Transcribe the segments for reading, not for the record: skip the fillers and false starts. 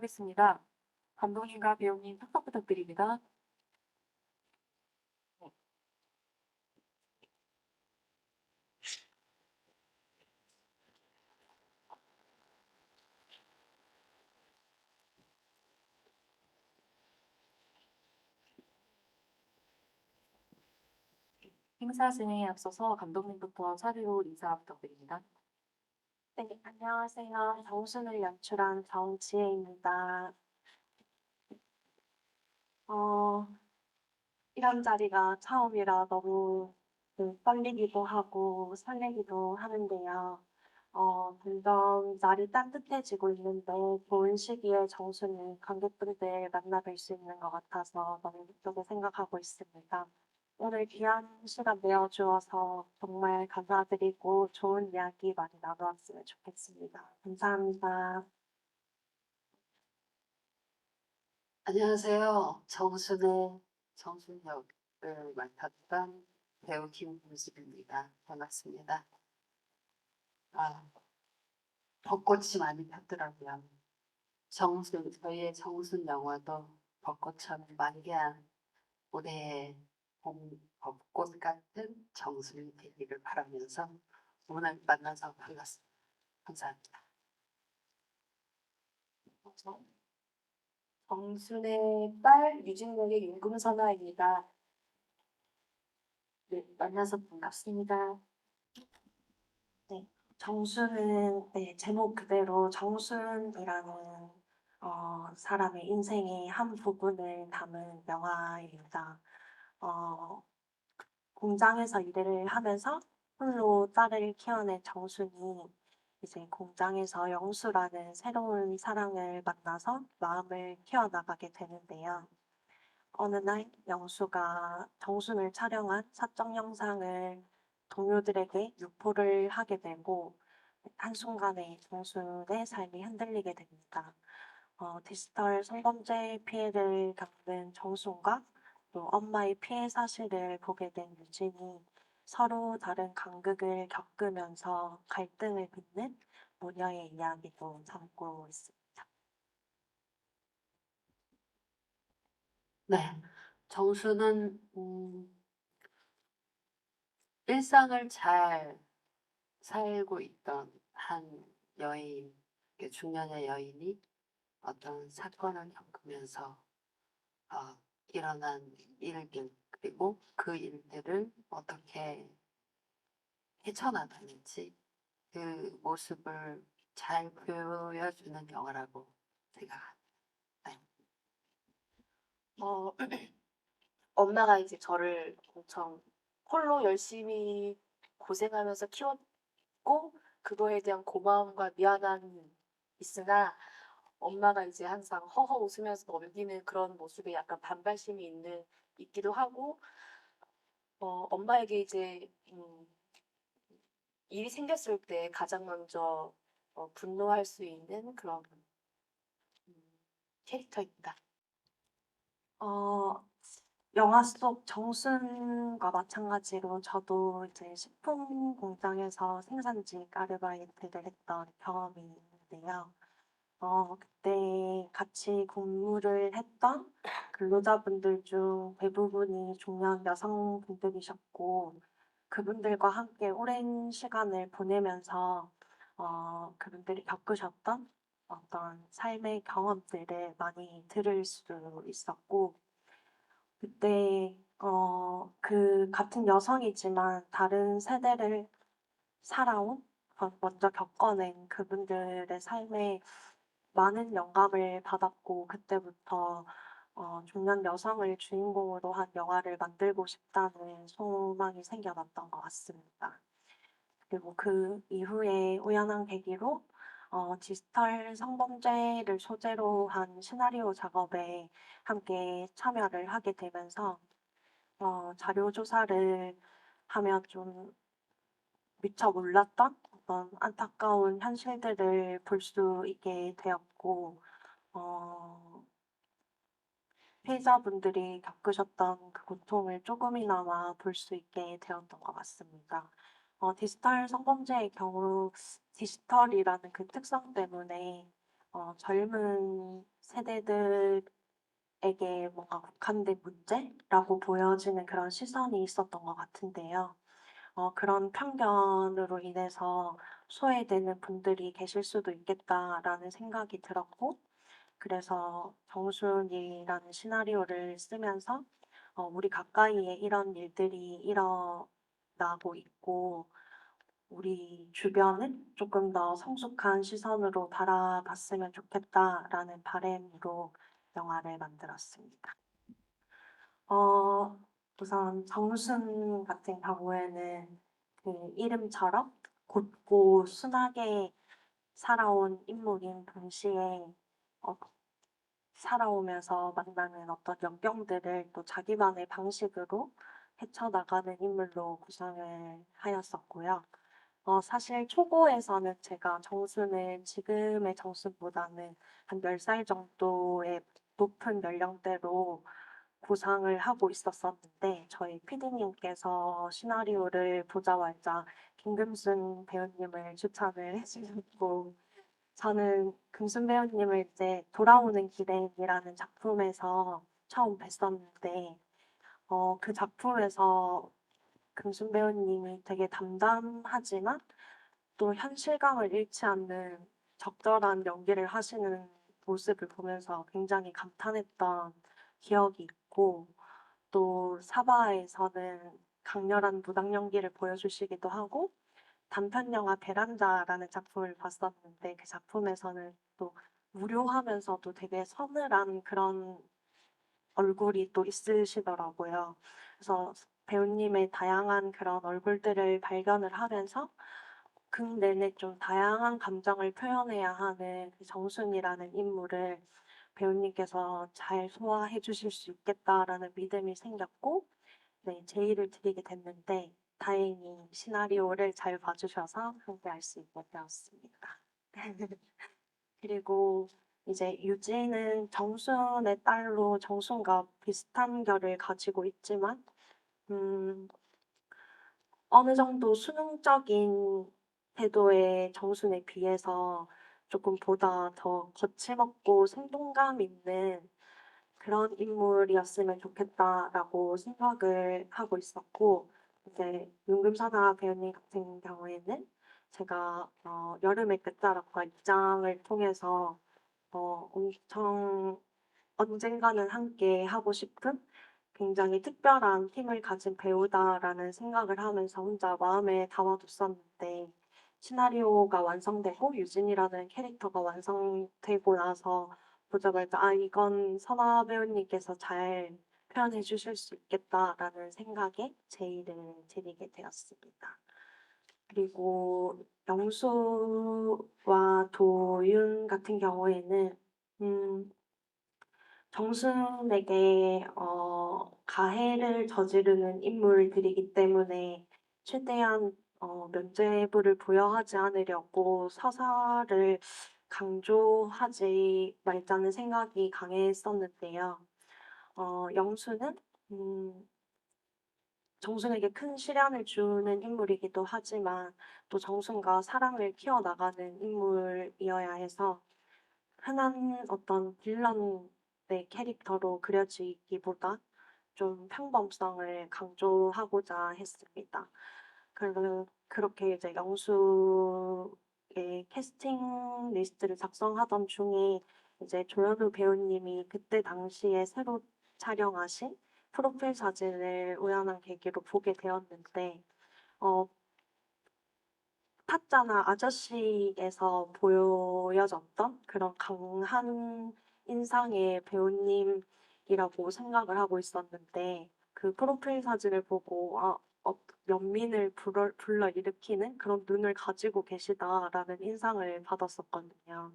하겠습니다. 감독님과 배우님 합석 부탁드립니다. 행사 진행에 앞서서 감독님부터 차례로 인사 부탁드립니다. 네, 안녕하세요. 정순을 연출한 정지혜입니다. 어, 이런 자리가 처음이라 너무 떨리기도 하고 설레기도 하는데요. 점점 날이 따뜻해지고 있는데 좋은 시기에 정순을 관객분들 만나뵐 수 있는 것 같아서 너무 기쁘게 생각하고 있습니다. 오늘 귀한 시간 내어주어서 정말 감사드리고 좋은 이야기 많이 나누었으면 좋겠습니다. 감사합니다. 안녕하세요. 정순 역을 맡았던 배우 김문숙입니다. 반갑습니다. 아, 벚꽃이 많이 폈더라고요. 저희의 정순 영화도 벚꽃처럼 만개한 올해의 벚꽃 같은 정순이 되기를 바라면서 오늘 만나서 반갑습니다. 감사합니다. 정순의 딸 유진국의 윤금선화입니다. 네, 만나서 반갑습니다. 네, 정순은 제목 그대로 정순이라는 사람의 인생의 한 부분을 담은 영화입니다. 어, 공장에서 일을 하면서 홀로 딸을 키워낸 정순이 이제 공장에서 영수라는 새로운 사랑을 만나서 마음을 키워나가게 되는데요. 어느 날 영수가 정순을 촬영한 사적 영상을 동료들에게 유포를 하게 되고 한순간에 정순의 삶이 흔들리게 됩니다. 디지털 성범죄 피해를 겪는 정순과 또 엄마의 피해 사실을 보게 된 유진이 서로 다른 간극을 겪으면서 갈등을 빚는 모녀의 이야기도 담고 있습니다. 네, 정수는 일상을 잘 살고 있던 한 여인, 중년의 여인이 어떤 사건을 겪으면서 일어난 일들, 그리고 그 일들을 어떻게 헤쳐나가는지 그 모습을 잘 보여주는 영화라고 생각합니다. 네. 어, 엄마가 이제 저를 엄청 홀로 열심히 고생하면서 키웠고 그거에 대한 고마움과 미안함이 있으나 엄마가 이제 항상 허허 웃으면서 넘기는 그런 모습에 약간 반발심이 있기도 하고 엄마에게 이제 일이 생겼을 때 가장 먼저 분노할 수 있는 그런 음, 캐릭터입니다. 어, 영화 속 정순과 마찬가지로 저도 이제 식품 공장에서 생산직 아르바이트를 했던 경험이 있는데요. 그때 같이 근무를 했던 근로자분들 중 대부분이 중년 여성분들이셨고, 그분들과 함께 오랜 시간을 보내면서, 그분들이 겪으셨던 어떤 삶의 경험들을 많이 들을 수 있었고, 그때, 그 같은 여성이지만 다른 세대를 살아온, 먼저 겪어낸 그분들의 삶에 많은 영감을 받았고 그때부터 중년 여성을 주인공으로 한 영화를 만들고 싶다는 소망이 생겨났던 것 같습니다. 그리고 그 이후에 우연한 계기로 디지털 성범죄를 소재로 한 시나리오 작업에 함께 참여를 하게 되면서 자료 조사를 하면 좀 미처 몰랐던 어떤 안타까운 현실들을 볼 수 있게 되었고, 어, 피해자분들이 겪으셨던 그 고통을 조금이나마 볼 수 있게 되었던 것 같습니다. 디지털 성범죄의 경우 디지털이라는 그 특성 때문에 젊은 세대들에게 뭔가 국한된 문제라고 보여지는 그런 시선이 있었던 것 같은데요. 그런 편견으로 인해서 소외되는 분들이 계실 수도 있겠다라는 생각이 들었고, 그래서 정순이라는 시나리오를 쓰면서 우리 가까이에 이런 일들이 일어나고 있고, 우리 주변을 조금 더 성숙한 시선으로 바라봤으면 좋겠다라는 바람으로 영화를 만들었습니다. 어, 우선 정순 같은 경우에는 그 이름처럼 곧고 순하게 살아온 인물인 동시에 어, 살아오면서 만나는 어떤 역경들을 또 자기만의 방식으로 헤쳐나가는 인물로 구성을 하였었고요. 사실 초고에서는 제가 정순을 지금의 정순보다는 한 10살 정도의 높은 연령대로 구상을 하고 있었었는데 저희 PD님께서 시나리오를 보자마자 김금순 배우님을 추천을 해주셨고 저는 금순 배우님을 이제 돌아오는 길에이라는 작품에서 처음 뵀었는데 그 작품에서 금순 배우님이 되게 담담하지만 또 현실감을 잃지 않는 적절한 연기를 하시는 모습을 보면서 굉장히 감탄했던 기억이 있고 또 사바에서는 강렬한 무당 연기를 보여주시기도 하고 단편 영화 베란다라는 작품을 봤었는데 그 작품에서는 또 무료하면서도 되게 서늘한 그런 얼굴이 또 있으시더라고요. 그래서 배우님의 다양한 그런 얼굴들을 발견을 하면서 극 내내 좀 다양한 감정을 표현해야 하는 그 정순이라는 인물을 배우님께서 잘 소화해 주실 수 있겠다라는 믿음이 생겼고, 네, 제의를 드리게 됐는데, 다행히 시나리오를 잘 봐주셔서 함께 할 수 있게 되었습니다. 그리고 이제 유진은 정순의 딸로 정순과 비슷한 결을 가지고 있지만, 음, 어느 정도 수능적인 태도의 정순에 비해서 조금 보다 더 거침없고 생동감 있는 그런 인물이었으면 좋겠다라고 생각을 하고 있었고, 이제 윤금사나 배우님 같은 경우에는 제가 여름의 끝자락과 입장을 통해서 엄청 언젠가는 함께 하고 싶은 굉장히 특별한 팀을 가진 배우다라는 생각을 하면서 혼자 마음에 담아뒀었는데 시나리오가 완성되고 유진이라는 캐릭터가 완성되고 나서 보자마자 이건 선아 배우님께서 잘 표현해 주실 수 있겠다라는 생각에 제의를 드리게 되었습니다. 그리고 영수와 도윤 같은 경우에는 정순에게 가해를 저지르는 인물들이기 때문에 최대한 면죄부를 부여하지 않으려고 서사를 강조하지 말자는 생각이 강했었는데요. 영수는 정순에게 큰 시련을 주는 인물이기도 하지만 또 정순과 사랑을 키워나가는 인물이어야 해서 흔한 어떤 빌런의 캐릭터로 그려지기보다 좀 평범성을 강조하고자 했습니다. 그렇게 이제 영수의 캐스팅 리스트를 작성하던 중에 이제 조현우 배우님이 그때 당시에 새로 촬영하신 프로필 사진을 우연한 계기로 보게 되었는데 어, 타짜나 아저씨에서 보여졌던 그런 강한 인상의 배우님이라고 생각을 하고 있었는데 그 프로필 사진을 보고 연민을 불러일으키는 그런 눈을 가지고 계시다라는 인상을 받았었거든요.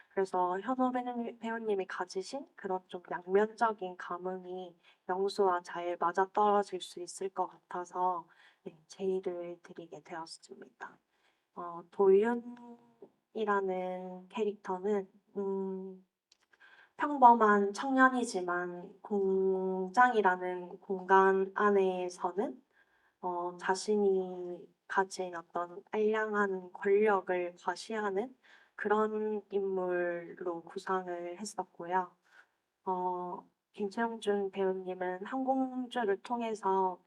그래서 현우 배우님이 가지신 그런 좀 양면적인 감흥이 영수와 잘 맞아떨어질 수 있을 것 같아서 네, 제의를 드리게 되었습니다. 도윤이라는 캐릭터는 평범한 청년이지만 공장이라는 공간 안에서는 자신이 가진 어떤 알량한 권력을 과시하는 그런 인물로 구상을 했었고요. 김채용준 배우님은 항공주를 통해서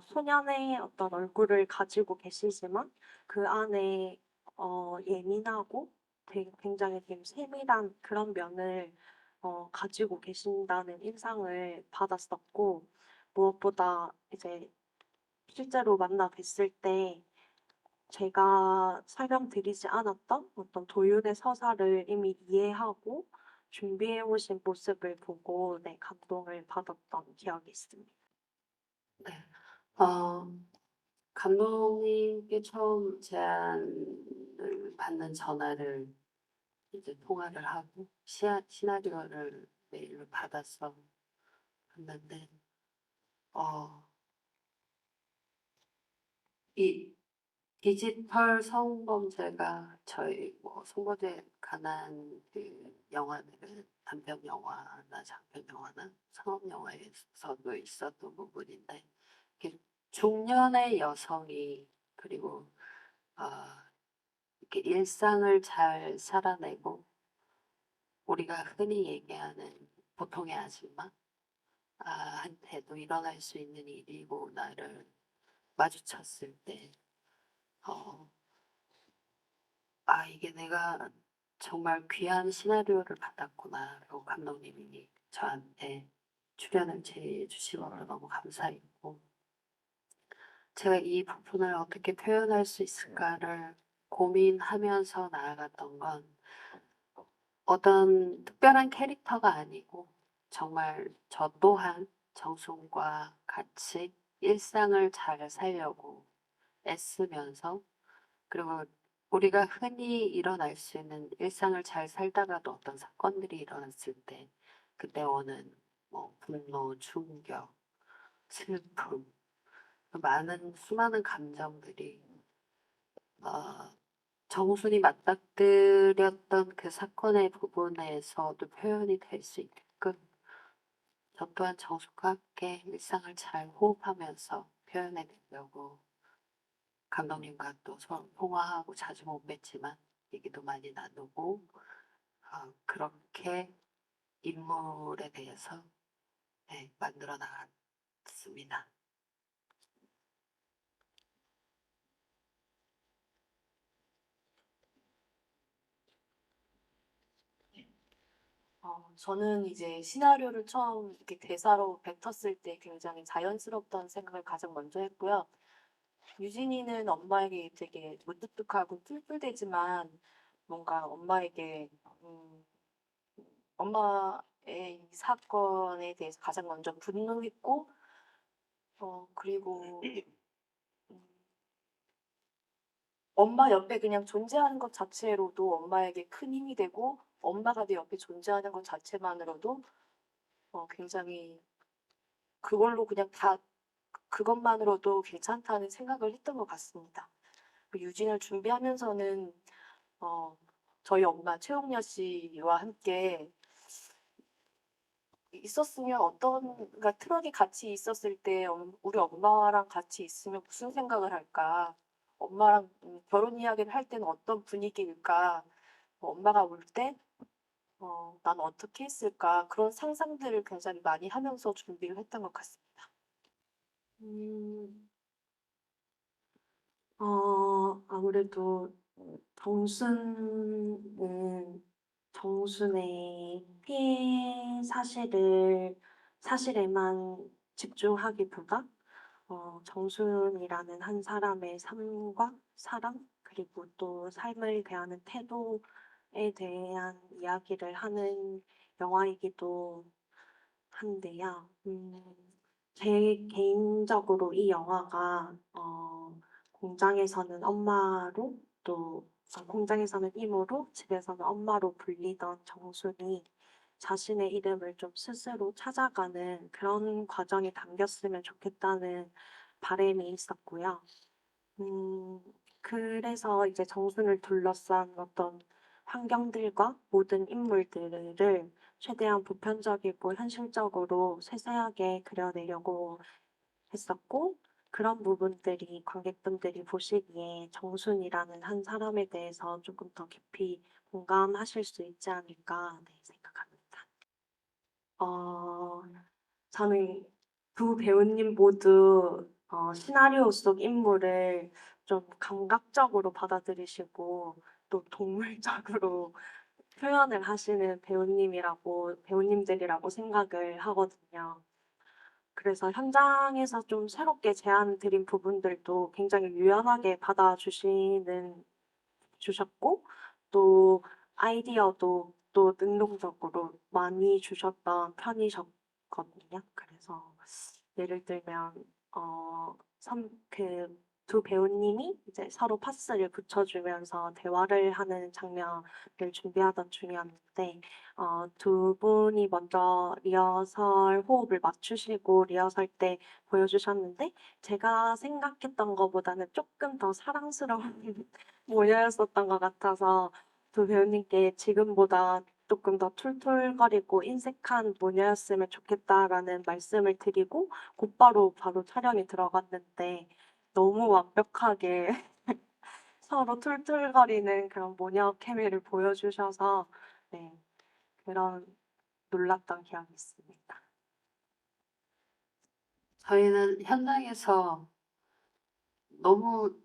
소년의 어떤 얼굴을 가지고 계시지만 그 안에 예민하고 되게 굉장히 좀 세밀한 그런 면을 가지고 계신다는 인상을 받았었고, 무엇보다 이제 실제로 만나 뵀을 때 제가 설명드리지 않았던 어떤 도윤의 서사를 이미 이해하고 준비해 오신 모습을 보고 네, 감동을 받았던 기억이 있습니다. 네. 어, 감독님께 처음 제안을 받는 전화를 이제 통화를 하고 시나리오를 메일로 받아서 봤는데 이 디지털 성범죄가 저희 뭐 성범죄에 관한 그 영화들은 단편 영화나 장편 영화나 상업 영화에서도 있었던 부분인데 이렇게 중년의 여성이 그리고 어, 이렇게 일상을 잘 살아내고 우리가 흔히 얘기하는 보통의 아줌마한테도 일어날 수 있는 일이구나를 마주쳤을 때 어, 이게 내가 정말 귀한 시나리오를 받았구나라고 감독님이 저한테 출연을 제의해 주신 것도 너무 감사했고 제가 이 부분을 어떻게 표현할 수 있을까를 고민하면서 나아갔던 건 어떤 특별한 캐릭터가 아니고 정말 저 또한 정순과 같이 일상을 잘 살려고 애쓰면서 그리고 우리가 흔히 일어날 수 있는 일상을 잘 살다가도 어떤 사건들이 일어났을 때 그때 오는 뭐 분노, 충격, 슬픔, 많은 수많은 감정들이 어, 정순이 맞닥뜨렸던 그 사건의 부분에서도 표현이 될 수 있게끔 저 또한 정순과 함께 일상을 잘 호흡하면서 표현해 내려고 감독님과 또 서로 통화하고 자주 못 뵀지만 얘기도 많이 나누고 그렇게 인물에 대해서 네, 만들어 나갔습니다. 저는 이제 시나리오를 처음 이렇게 대사로 뱉었을 때 굉장히 자연스럽다는 생각을 가장 먼저 했고요. 유진이는 엄마에게 되게 무뚝뚝하고 툴툴대지만 뭔가 엄마에게 엄마의 이 사건에 대해서 가장 먼저 분노했고 그리고 음, 엄마 옆에 그냥 존재하는 것 자체로도 엄마에게 큰 힘이 되고 엄마가 내 옆에 존재하는 것 자체만으로도 굉장히 그걸로 그냥 다 그것만으로도 괜찮다는 생각을 했던 것 같습니다. 그 유진을 준비하면서는 저희 엄마 최홍여 씨와 함께 있었으면 그러니까 트럭이 같이 있었을 때 우리 엄마랑 같이 있으면 무슨 생각을 할까? 엄마랑 결혼 이야기를 할 때는 어떤 분위기일까? 엄마가 올 때, 난 어떻게 했을까? 그런 상상들을 굉장히 많이 하면서 준비를 했던 것 같습니다. 음, 아무래도 정순의 피해 사실에만 집중하기보다 정순이라는 한 사람의 삶과 사랑, 그리고 또 삶을 대하는 태도에 대한 이야기를 하는 영화이기도 한데요. 제 개인적으로 이 영화가 공장에서는 엄마로 공장에서는 이모로 집에서는 엄마로 불리던 정순이 자신의 이름을 좀 스스로 찾아가는 그런 과정이 담겼으면 좋겠다는 바람이 있었고요. 음, 그래서 이제 정순을 둘러싼 어떤 환경들과 모든 인물들을 최대한 보편적이고 현실적으로 세세하게 그려내려고 했었고, 그런 부분들이 관객분들이 보시기에 정순이라는 한 사람에 대해서 조금 더 깊이 공감하실 수 있지 않을까 네, 생각합니다. 어, 저는 두 배우님 모두 시나리오 속 인물을 좀 감각적으로 받아들이시고 또 동물적으로 표현을 하시는 배우님들이라고 생각을 하거든요. 그래서 현장에서 좀 새롭게 제안 드린 부분들도 굉장히 유연하게 주셨고, 또 아이디어도 또 능동적으로 많이 주셨던 편이셨거든요. 그래서 예를 들면, 그 두 배우님이 이제 서로 파스를 붙여주면서 대화를 하는 장면을 준비하던 중이었는데, 두 분이 먼저 리허설 호흡을 맞추시고 리허설 때 보여주셨는데, 제가 생각했던 것보다는 조금 더 사랑스러운 모녀였었던 것 같아서 두 배우님께 지금보다 조금 더 툴툴거리고 인색한 모녀였으면 좋겠다라는 말씀을 드리고 곧바로 바로 촬영에 들어갔는데 너무 완벽하게 서로 툴툴거리는 그런 모녀 케미를 보여주셔서 네, 그런 놀랐던 기억이 있습니다. 저희는 현장에서 너무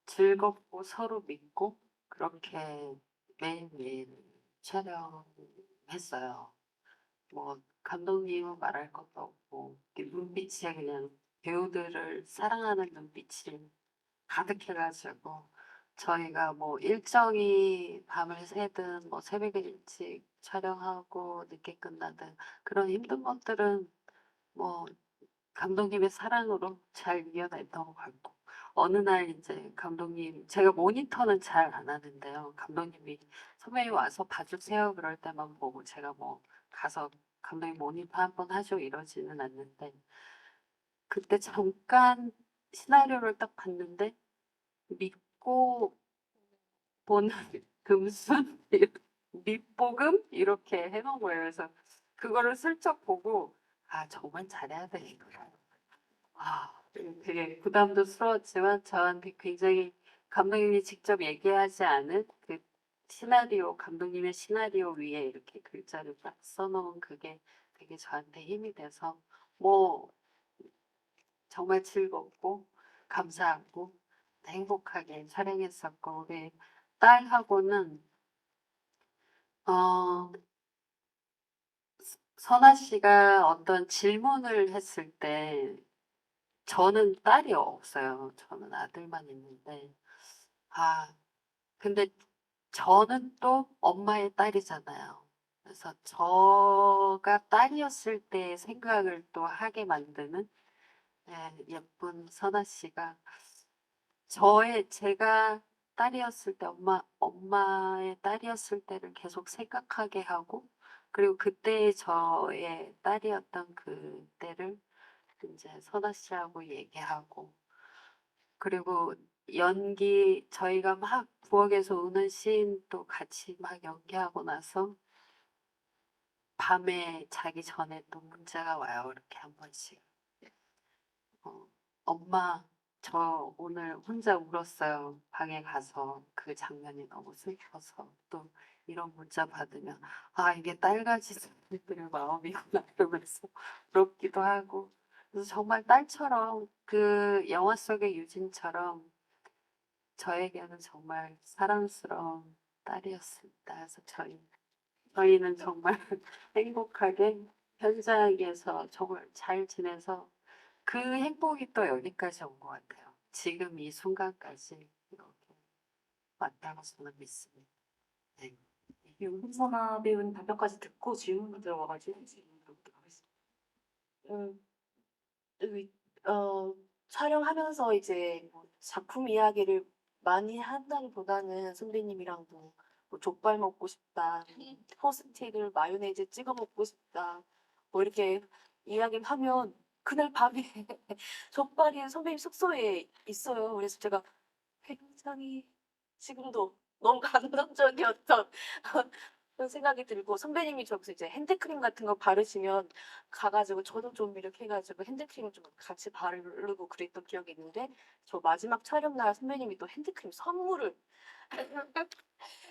즐겁고 서로 믿고 그렇게 매일매일 촬영했어요. 뭐 감독님은 말할 것도 없고 이렇게 눈빛에 그냥 배우들을 사랑하는 눈빛이 가득해가지고 저희가 뭐 일정이 밤을 새든 뭐 새벽에 일찍 촬영하고 늦게 끝나든 그런 힘든 것들은 뭐 감독님의 사랑으로 잘 이겨냈던 것 같고 어느 날 이제 감독님 제가 모니터는 잘 안 하는데요. 감독님이 선배님 와서 봐주세요 그럴 때만 보고 제가 뭐 가서 감독님 모니터 한번 하죠 이러지는 않는데 그때 잠깐 시나리오를 딱 봤는데 믿고 보는 금순 밑보금 이렇게 해놓은 거예요. 그래서 그거를 슬쩍 보고 아 정말 잘해야 되겠구나. 아 되게 부담스러웠지만 저한테 굉장히 감독님이 직접 얘기하지 않은 그 시나리오 감독님의 시나리오 위에 이렇게 글자를 딱 써놓은 그게 되게 저한테 힘이 돼서 뭐 정말 즐겁고 감사하고 행복하게 촬영했었고 우리 딸하고는 어 선아 씨가 어떤 질문을 했을 때 저는 딸이 없어요. 저는 아들만 있는데 아 근데 저는 또 엄마의 딸이잖아요. 그래서 저가 딸이었을 때 생각을 또 하게 만드는 예쁜 선아 씨가 제가 딸이었을 때 엄마의 딸이었을 때를 계속 생각하게 하고 그리고 그때 저의 딸이었던 그때를 이제 선아 씨하고 얘기하고 그리고 연기 저희가 막 부엌에서 우는 씬도 같이 막 연기하고 나서 밤에 자기 전에 또 문자가 와요. 이렇게 한 번씩. 어, 엄마, 저 오늘 혼자 울었어요. 방에 가서 그 장면이 너무 슬퍼서 또 이런 문자 받으면 아 이게 딸같이 사람들의 마음이구나 이러면서 부럽기도 하고 그래서 정말 딸처럼 그 영화 속의 유진처럼 저에게는 정말 사랑스러운 딸이었습니다. 그래서 저희는 정말 행복하게 현장에서 정말 잘 지내서 그 행복이 또 여기까지 온 것 같아요. 지금 이 순간까지 이렇게 왔다고 저는 믿습니다. 네. 윤선아 배우님 답변까지 듣고 질문이 들어와가지고 질문드리도록 하겠습니다. 여기, 촬영하면서 이제 뭐 작품 이야기를 많이 한다기보다는 선배님이랑 뭐 족발 먹고 싶다, 토스트를 마요네즈 찍어 먹고 싶다, 뭐 이렇게 이야기를 하면 그날 밤에 족발이 선배님 숙소에 있어요. 그래서 제가 굉장히 지금도 너무 감동적이었던 그런 생각이 들고 선배님이 저기서 이제 핸드크림 같은 거 바르시면 가가지고 저도 좀 이렇게 해가지고 핸드크림 좀 같이 바르고 그랬던 기억이 있는데 저 마지막 촬영 날 선배님이 또 핸드크림 선물을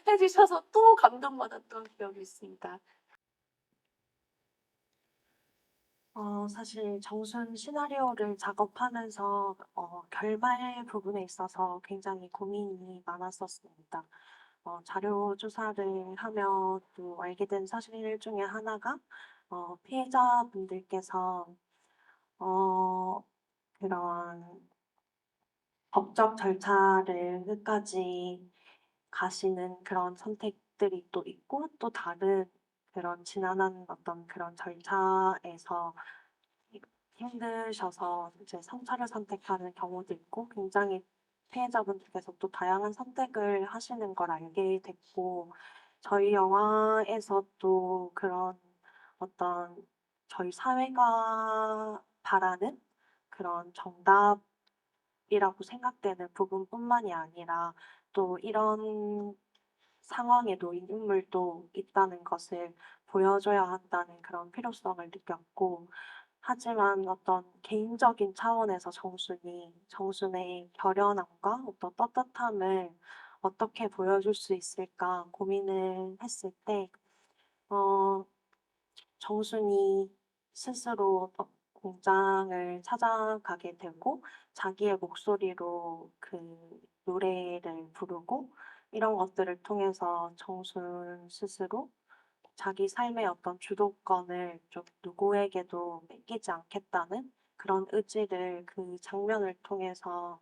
해주셔서 또 감동받았던 기억이 있습니다. 사실 정순 시나리오를 작업하면서 결말 부분에 있어서 굉장히 고민이 많았었습니다. 자료 조사를 하며 또 알게 된 사실 중에 하나가 피해자분들께서 어, 그런 법적 절차를 끝까지 가시는 그런 선택들이 또 있고 또 다른 그런 지난한 어떤 그런 절차에서 힘드셔서 이제 상처를 선택하는 경우도 있고 굉장히 피해자분들께서 또 다양한 선택을 하시는 걸 알게 됐고 저희 영화에서 또 그런 어떤 저희 사회가 바라는 그런 정답이라고 생각되는 부분뿐만이 아니라 또 이런 상황에 놓인 인물도 있다는 것을 보여줘야 한다는 그런 필요성을 느꼈고 하지만 어떤 개인적인 차원에서 정순의 결연함과 어떤 떳떳함을 어떻게 보여줄 수 있을까 고민을 했을 때, 어, 정순이 스스로 공장을 찾아가게 되고 자기의 목소리로 그 노래를 부르고 이런 것들을 통해서 정순 스스로 자기 삶의 어떤 주도권을 좀 누구에게도 뺏기지 않겠다는 그런 의지를 그 장면을 통해서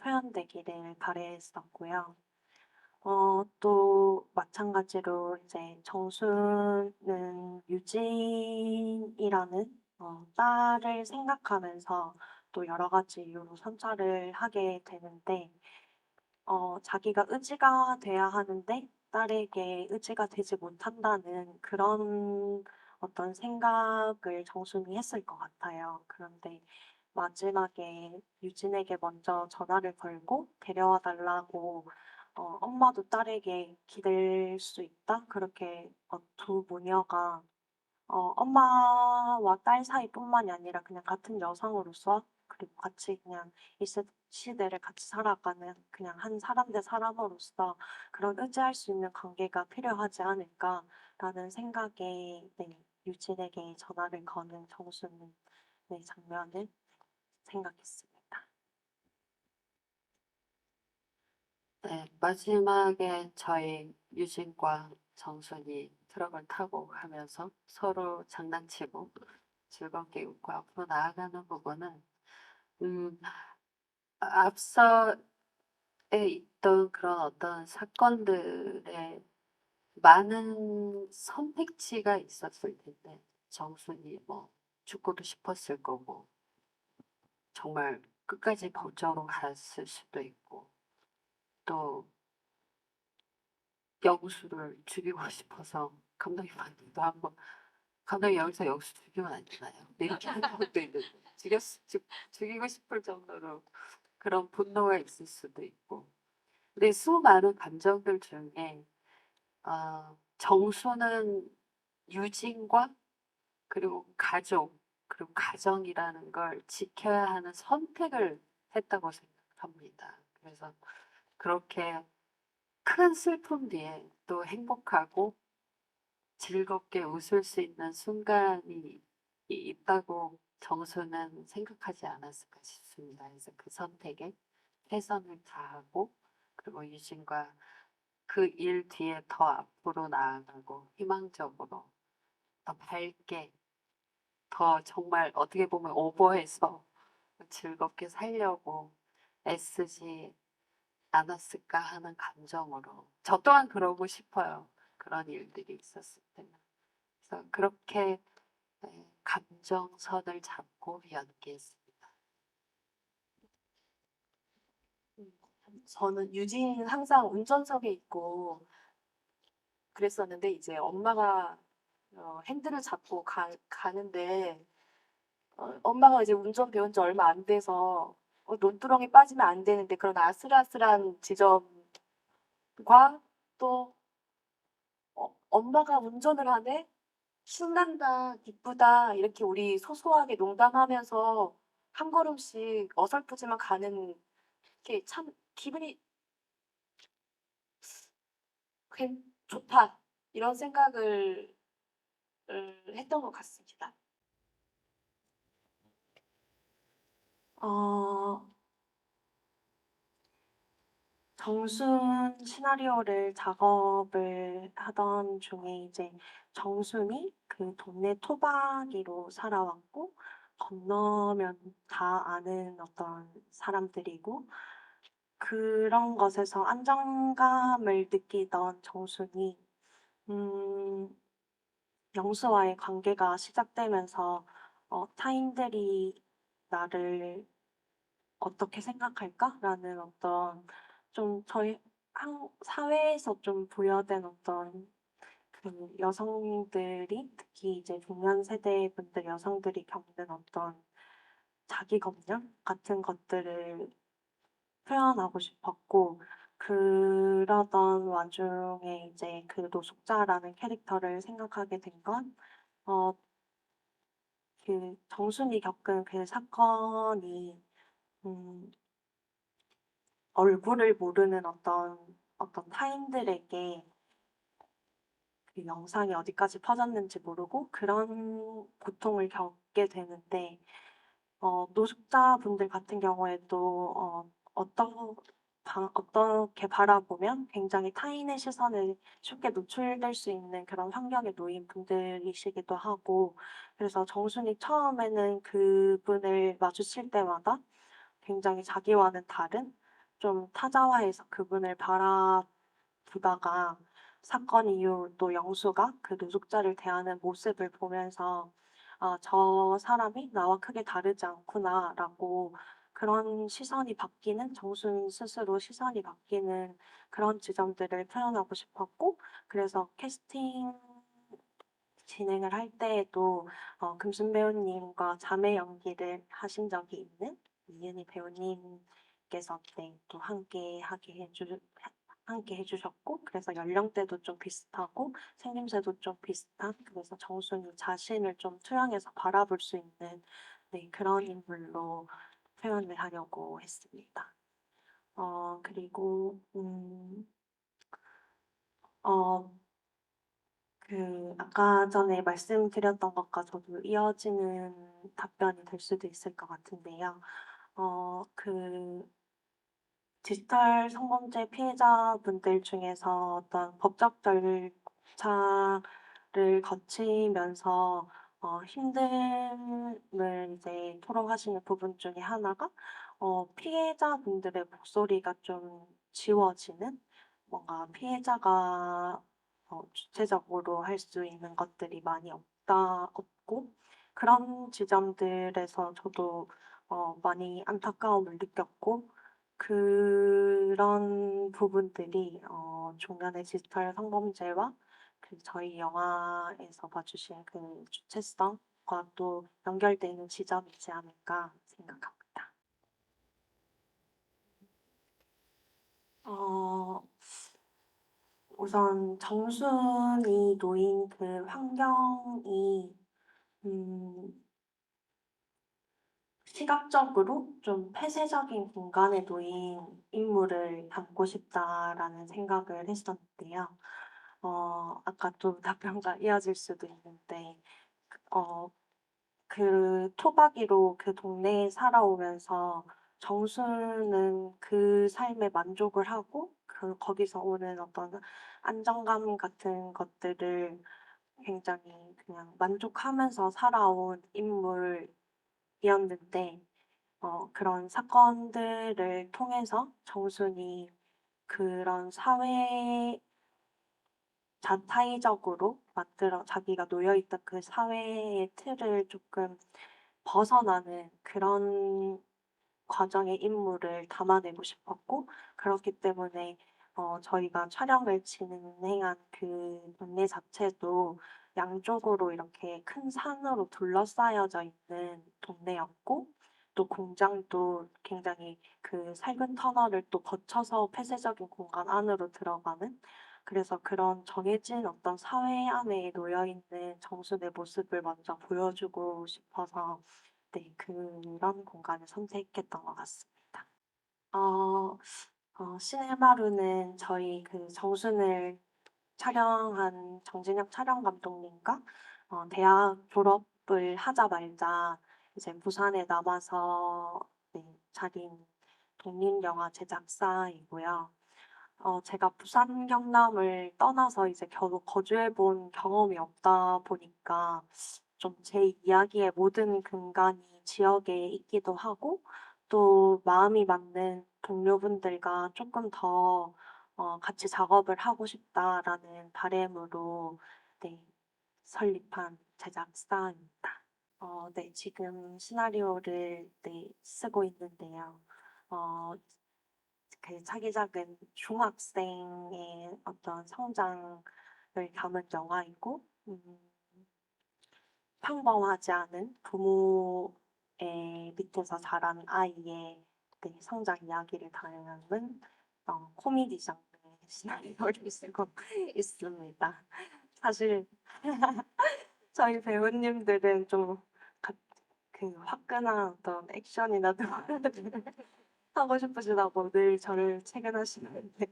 표현되기를 바랬었고요. 또 마찬가지로 이제 정수는 유진이라는 딸을 생각하면서 또 여러 가지 이유로 선처를 하게 되는데 자기가 의지가 돼야 하는데 딸에게 의지가 되지 못한다는 그런 어떤 생각을 정순이 했을 것 같아요. 그런데 마지막에 유진에게 먼저 전화를 걸고 데려와 달라고 엄마도 딸에게 기댈 수 있다? 그렇게 두 모녀가 엄마와 딸 사이뿐만이 아니라 그냥 같은 여성으로서 그리고 같이 그냥 이 시대를 같이 살아가는 그냥 한 사람 대 사람으로서 그런 의지할 수 있는 관계가 필요하지 않을까라는 생각에 네, 유진에게 전화를 거는 정수는 네, 장면을 생각했습니다. 네, 마지막에 저희 유진과 정순이 트럭을 타고 가면서 서로 장난치고 즐겁게 웃고 앞으로 나아가는 부분은 음, 앞서에 있던 그런 어떤 사건들에 많은 선택지가 있었을 텐데 정순이 뭐 죽고도 싶었을 거고 정말 끝까지 법정으로 갔을 수도 있고 또 영수를 죽이고 싶어서 감독님한테도 한번 감독님 여기서 영수 죽이면 안 되나요? 네, 이렇게 한 적도 있는데 죽이고 싶을 정도로 그런 분노가 있을 수도 있고 근데 수많은 감정들 중에 정수는 유진과 그리고 가족 그리고 가정이라는 걸 지켜야 하는 선택을 했다고 생각합니다. 그래서 그렇게 큰 슬픔 뒤에 또 행복하고 즐겁게 웃을 수 있는 순간이 있다고 정수는 생각하지 않았을까 싶습니다. 그래서 그 선택에 최선을 다하고 그리고 유진과 그 일 뒤에 더 앞으로 나아가고 희망적으로 더 밝게 더 정말 어떻게 보면 오버해서 즐겁게 살려고 애쓰지 않았을까 하는 감정으로 저 또한 그러고 싶어요. 그런 일들이 있었을 때는. 그래서 그렇게 감정선을 잡고 연기했습니다. 저는 유진 항상 운전석에 있고 그랬었는데 이제 엄마가 핸들을 잡고 가는데 엄마가 이제 운전 배운 지 얼마 안 돼서 논두렁에 빠지면 안 되는데 그런 아슬아슬한 지점과 또 엄마가 운전을 하네? 신난다, 기쁘다, 이렇게 우리 소소하게 농담하면서 한 걸음씩 어설프지만 가는 게 참 기분이 좋다. 이런 생각을 했던 것 같습니다. 어, 정순 시나리오를 작업을 하던 중에 이제 정순이 그 동네 토박이로 살아왔고 건너면 다 아는 어떤 사람들이고 그런 것에서 안정감을 느끼던 정순이 음, 영수와의 관계가 시작되면서 타인들이 나를 어떻게 생각할까라는 어떤 좀 저희 사회에서 좀 부여된 어떤 그 여성들이 특히 이제 중년 세대 분들 여성들이 겪는 어떤 자기 검열 같은 것들을 표현하고 싶었고 그러던 와중에 이제 그 노숙자라는 캐릭터를 생각하게 된 건 그 정순이 겪은 그 사건이 음, 얼굴을 모르는 어떤 타인들에게 그 영상이 어디까지 퍼졌는지 모르고 그런 고통을 겪게 되는데 노숙자분들 같은 경우에도 어떻게 바라보면 굉장히 타인의 시선에 쉽게 노출될 수 있는 그런 환경에 놓인 분들이시기도 하고 그래서 정순이 처음에는 그분을 마주칠 때마다 굉장히 자기와는 다른 좀 타자화해서 그분을 바라보다가 사건 이후 또 영수가 그 노숙자를 대하는 모습을 보면서 아, 저 사람이 나와 크게 다르지 않구나라고 그런 시선이 바뀌는 정순 스스로 시선이 바뀌는 그런 지점들을 표현하고 싶었고 그래서 캐스팅 진행을 할 때에도 금순 배우님과 자매 연기를 하신 적이 있는 이은희 배우님께서 네, 또 함께 해주셨고 그래서 연령대도 좀 비슷하고 생김새도 좀 비슷한 그래서 정순이 자신을 좀 투영해서 바라볼 수 있는 네, 그런 인물로 표현을 하려고 했습니다. 그리고 어, 아까 전에 말씀드렸던 것과 저도 이어지는 답변이 될 수도 있을 것 같은데요. 디지털 성범죄 피해자분들 중에서 어떤 법적 절차를 거치면서 힘듦을 이제 토로하시는 부분 중에 하나가 피해자분들의 목소리가 좀 지워지는 뭔가 피해자가 주체적으로 할 수 있는 것들이 많이 없고 그런 지점들에서 저도 많이 안타까움을 느꼈고 그런 부분들이 중간에 디지털 성범죄와 그 저희 영화에서 봐주신 그 주체성과 또 연결되는 지점이지 않을까 생각합니다. 어, 우선 정순이 놓인 그 환경이 음, 시각적으로 좀 폐쇄적인 공간에 놓인 인물을 담고 싶다라는 생각을 했었는데요. 아까 또 답변과 이어질 수도 있는데, 어, 그 토박이로 그 동네에 살아오면서 정수는 그 삶에 만족을 하고, 거기서 오는 어떤 안정감 같은 것들을 굉장히 그냥 만족하면서 살아온 인물이었는데, 그런 사건들을 통해서 정순이 그런 자타이적으로 자기가 놓여있던 그 사회의 틀을 조금 벗어나는 그런 과정의 인물을 담아내고 싶었고, 그렇기 때문에 저희가 촬영을 진행한 그 동네 자체도 양쪽으로 이렇게 큰 산으로 둘러싸여져 있는 동네였고, 또 공장도 굉장히 그 살균 터널을 또 거쳐서 폐쇄적인 공간 안으로 들어가는 그래서 그런 정해진 어떤 사회 안에 놓여 있는 정순의 모습을 먼저 보여주고 싶어서 네, 그런 공간을 선택했던 것 같습니다. 어, 시네마루는 저희 그 정순을 촬영한 정진혁 촬영 감독님과 대학 졸업을 하자마자 이제 부산에 남아서 네, 차린 독립영화 제작사이고요. 제가 부산 경남을 떠나서 이제 겨우 거주해 본 경험이 없다 보니까 좀 제 이야기의 모든 근간이 지역에 있기도 하고 또 마음이 맞는 동료분들과 조금 더 같이 작업을 하고 싶다라는 바람으로 네, 설립한 제작사입니다. 네, 지금 시나리오를 네, 쓰고 있는데요. 어, 그 차기작은 중학생의 어떤 성장을 담은 영화이고, 평범하지 않은 부모의 밑에서 자란 아이의 네, 성장 이야기를 담은 코미디 장르의 시나리오를 쓰고 있습니다. 사실 저희 배우님들은 좀 그 화끈한 어떤 액션이나 드라마를 하고 싶으시다고 늘 저를 채근하시는데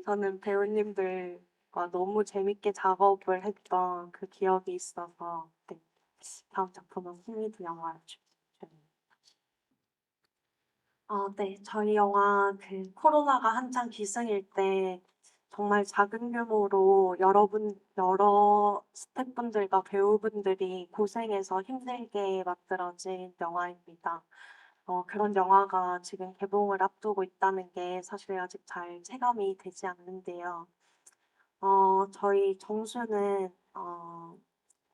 저는 배우님들과 너무 재밌게 작업을 했던 그 기억이 있어서 네, 다음 작품은 코미디 영화를 준비 중입니다. 네, 저희 영화 그 코로나가 한창 기승일 때 정말 작은 규모로 여러 스태프분들과 배우분들이 고생해서 힘들게 만들어진 영화입니다. 그런 영화가 지금 개봉을 앞두고 있다는 게 사실 아직 잘 체감이 되지 않는데요. 저희 정수는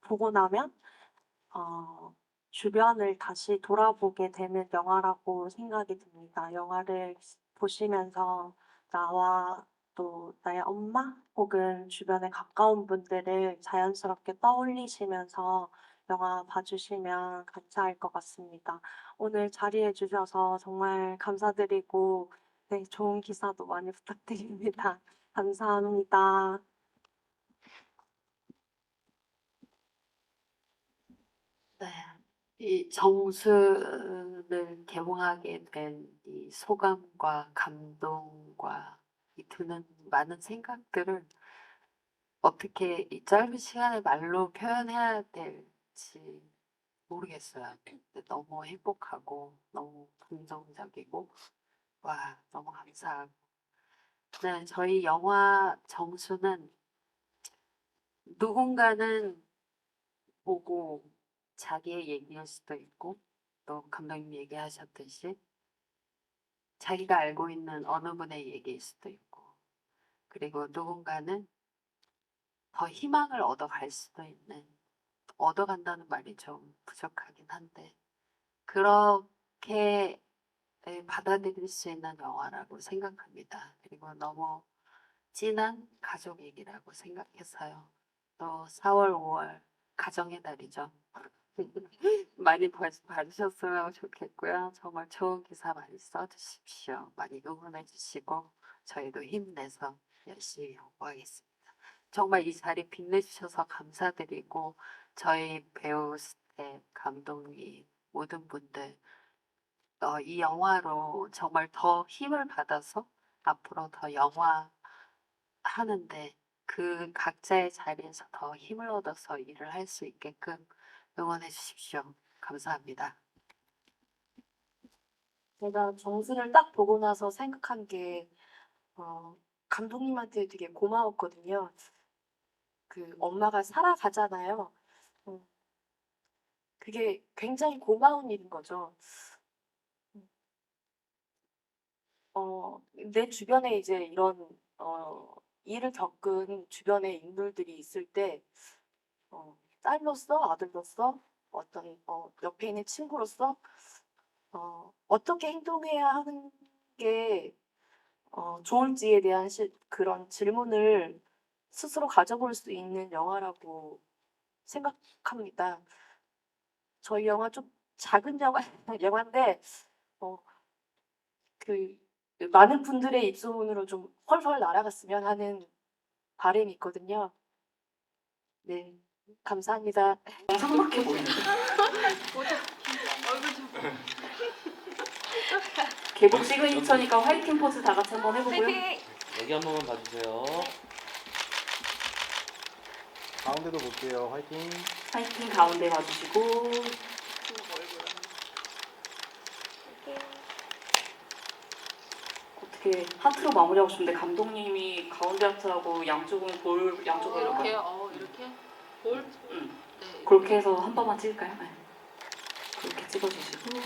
보고 나면 주변을 다시 돌아보게 되는 영화라고 생각이 듭니다. 영화를 보시면서 나와 또 나의 엄마 혹은 주변에 가까운 분들을 자연스럽게 떠올리시면서 영화 봐주시면 감사할 것 같습니다. 오늘 자리해 주셔서 정말 감사드리고 네, 좋은 기사도 많이 부탁드립니다. 감사합니다. 네. 이 정수를 개봉하게 된 이 소감과 감동과 이 드는 많은 생각들을 어떻게 이 짧은 시간에 말로 표현해야 될지 모르겠어요. 근데 너무 행복하고 너무 긍정적이고 와 너무 감사하고 네, 저희 영화 정수는 누군가는 보고 자기의 얘기일 수도 있고 또 감독님 얘기하셨듯이 자기가 알고 있는 어느 분의 얘기일 수도 있고 그리고 누군가는 더 희망을 얻어갈 수도 있는 얻어간다는 말이 좀 부족하긴 한데 그렇게 받아들일 수 있는 영화라고 생각합니다. 그리고 너무 진한 가족 얘기라고 생각해서요. 또 4월, 5월 가정의 달이죠. 많이 봐주셨으면 좋겠고요. 정말 좋은 기사 많이 써주십시오. 많이 응원해 주시고 저희도 힘내서 열심히 홍보하겠습니다. 정말 이 자리 빛내주셔서 감사드리고 저희 배우 스태프, 감독님 모든 분들 이 영화로 정말 더 힘을 받아서 앞으로 더 영화 하는데 그 각자의 자리에서 더 힘을 얻어서 일을 할 수 있게끔 응원해 주십시오. 감사합니다. 제가 정수를 딱 보고 나서 생각한 게 감독님한테 되게 고마웠거든요. 그 엄마가 살아가잖아요. 음, 그게 굉장히 고마운 일인 거죠. 내 주변에 이제 이런 일을 겪은 주변의 인물들이 있을 때 딸로서 아들로서 어떤 옆에 있는 친구로서 어떻게 행동해야 하는 게 좋을지에 대한 그런 질문을 스스로 가져볼 수 있는 영화라고 생각합니다. 저희 영화 좀 작은 영화인데 어, 그 많은 분들의 입소문으로 좀 헐헐 날아갔으면 하는 바람이 있거든요. 네, 감사합니다. 상막해 보이는데. 개복 시그니처니까 화이팅 포즈 다 같이 한번 해보고요. 여기 한 번만 봐주세요. 가운데도 볼게요. 화이팅. 화이팅 가운데 봐주시고. 어떻게 하트로 마무리하고 싶은데 감독님이 가운데 하트하고 양쪽은 볼 양쪽으로 이렇게 이렇게 볼. 그렇게 해서 한 번만 찍을까요? 네. 그렇게 찍어주시고